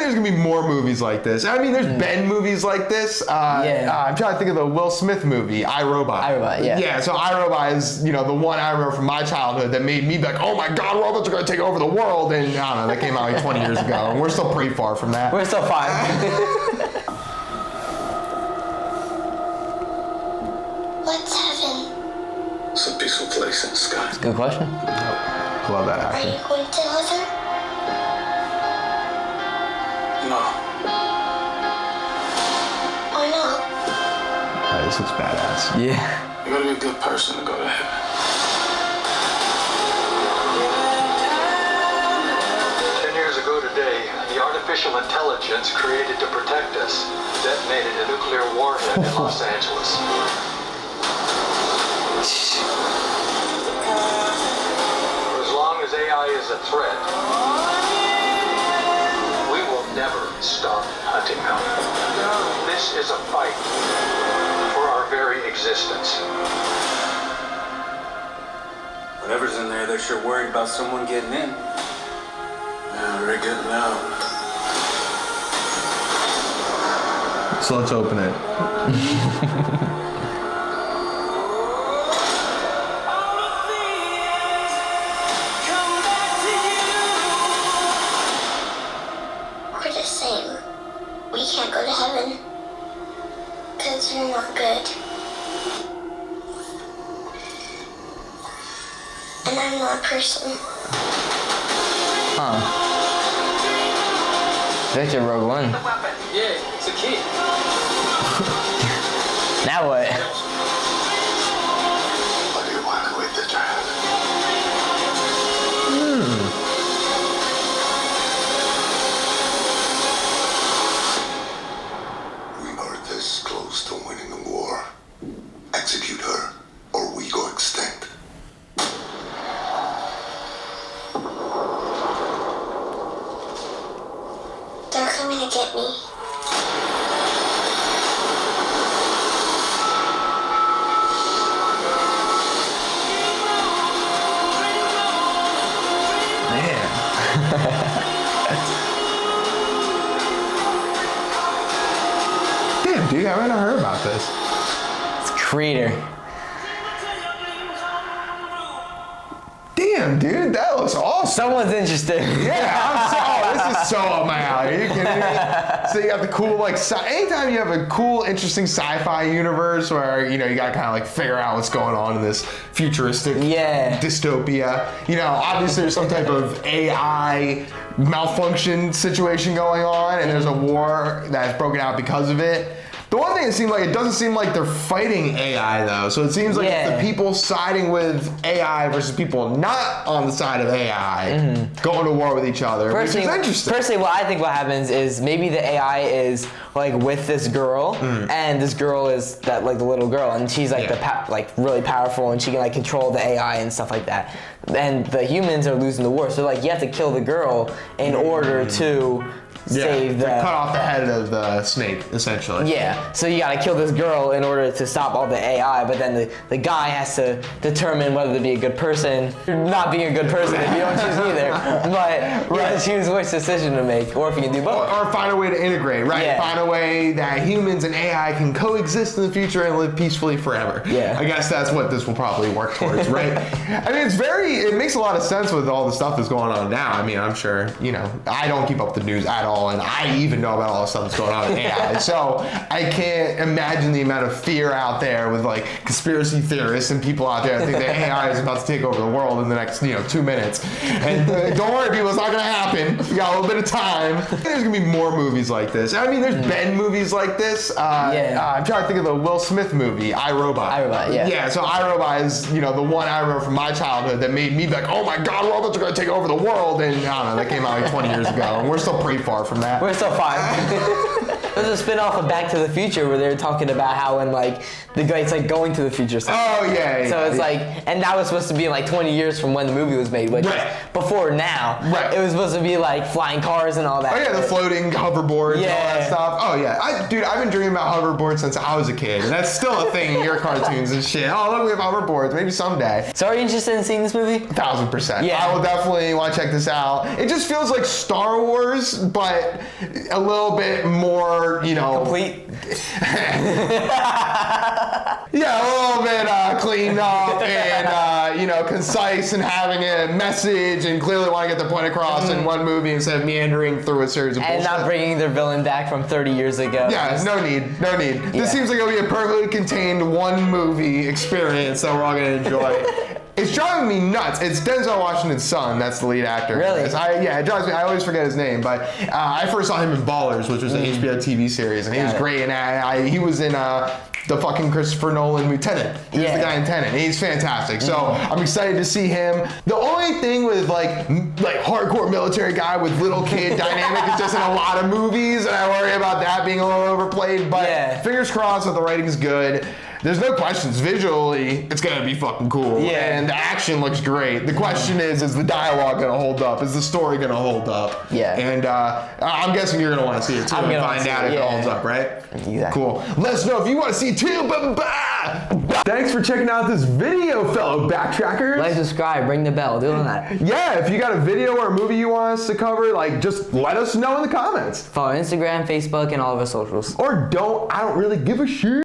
there's gonna be more movies like this. I mean, there's been movies like this. I'm trying to think of the Will Smith movie, I, Robot. Yeah, so I, Robot is, the one I remember from my childhood that made me be like, oh my God, robots are gonna take over the world. And I don't know, that came out like 20 years ago, and we're still pretty far from that. We're still fine. What's heaven? It's a peaceful place in the sky. That's a good question. Love that Are actor. you going to heaven? No. Why not? This looks badass. Yeah. You gotta be a good person to go to heaven. 10 years ago today, the artificial intelligence created to protect us detonated a nuclear warhead in Los Angeles. For as long as AI is a threat, we will never stop hunting them. This is a fight for our very existence. Whatever's in there, they're sure worried about someone getting in. Yeah, they're getting out. So let's open it. We're the same. We can't go to heaven. Because you're not good. And I'm not a person. Victor Rogue One. Yeah, it's a kid. Now what? What do you want with the child? We are this close to winning the war. Execute her, or we go extinct. They're coming to get me. Damn, dude, I might not heard about this. It's Creator. Damn, dude, that looks awesome. Someone's interested. This is so up my alley. Are you kidding me? So you got the cool, anytime you have a cool, interesting sci-fi universe where, you got to kind of figure out what's going on in this futuristic dystopia. Obviously there's some type of AI malfunction situation going on, and there's a war that's broken out because of it. The one thing it doesn't seem like they're fighting AI though. So it seems like it's the people siding with AI versus people not on the side of AI going to war with each other, which is interesting. Personally, what I think what happens is maybe the AI is with this girl, and this girl is the little girl, and she's really powerful, and she can control the AI and stuff like that. And the humans are losing the war, so you have to kill the girl in order to save cut off the head of the snake, essentially. Yeah, so you gotta kill this girl in order to stop all the AI, but then the guy has to determine whether to be a good person, not being a good person if you don't choose either, but you have to choose which decision to make, or if you can do both. Or find a way to integrate, right? Yeah. Find a way that humans and AI can coexist in the future and live peacefully forever. Yeah. I guess that's what this will probably work towards, right? I mean, it makes a lot of sense with all the stuff that's going on now. I mean, I'm sure, I don't keep up the news at all, and I even know about all the stuff that's going on in AI. So I can't imagine the amount of fear out there with conspiracy theorists and people out there that think that AI is about to take over the world in the next 2 minutes. And don't worry, people, it's not going to happen. You got a little bit of time. There's going to be more movies like this. I mean, there's been movies like this. I'm trying to think of the Will Smith movie, I, Robot. I, Robot, yeah. Yeah, so I, Robot is the one I remember from my childhood that made me be like, oh my God, robots are going to take over the world. And I don't know, that came out 20 years ago, and we're still pretty far from that. We're still fine. There's a spin-off of Back to the Future where they're talking about how when the guy's going to the future. Oh yeah. So it's and that was supposed to be in 20 years from when the movie was made, which is before now. Right. It was supposed to be flying cars and all that. Oh yeah, the floating hoverboards and all that stuff. Oh yeah. Dude, I've been dreaming about hoverboards since I was a kid, and that's still a thing in your cartoons and shit. Oh look, we have hoverboards. Maybe someday. So are you interested in seeing this movie? 1000%. Yeah. I will definitely want to check this out. It just feels like Star Wars, but but a little bit more, you know. Complete. Yeah, a little bit cleaned up and, you know, concise and having a message and clearly want to get the point across in one movie instead of meandering through a series of And bullshit. not bringing their villain back from 30 years ago. Yeah, no need. This seems like it'll be a perfectly contained one movie experience that we're all gonna enjoy. It's driving me nuts. It's Denzel Washington's son. That's the lead actor. Really? Yeah, it drives me. I always forget his name, but I first saw him in Ballers, which was an HBO TV series, and he was great. And he was in the fucking Christopher Nolan movie Tenet. He was the guy in Tenet. And he's fantastic. So I'm excited to see him. The only thing with like hardcore military guy with little kid dynamic is just in a lot of movies, and I worry about that being a little overplayed. But fingers crossed that the writing's good. There's no questions. Visually, it's gonna be fucking cool. Yeah. And the action looks great. The question is the dialogue gonna hold up? Is the story gonna hold up? Yeah. And I'm guessing you're gonna want to see it too and find out if it holds up, right? Exactly. Cool. Let us know if you want to see it too. Thanks for checking out this video, fellow backtrackers. Like, subscribe, ring the bell, doing that. Yeah, if you got a video or a movie you want us to cover, like, just let us know in the comments. Follow Instagram, Facebook, and all of our socials. Or don't. I don't really give a shit.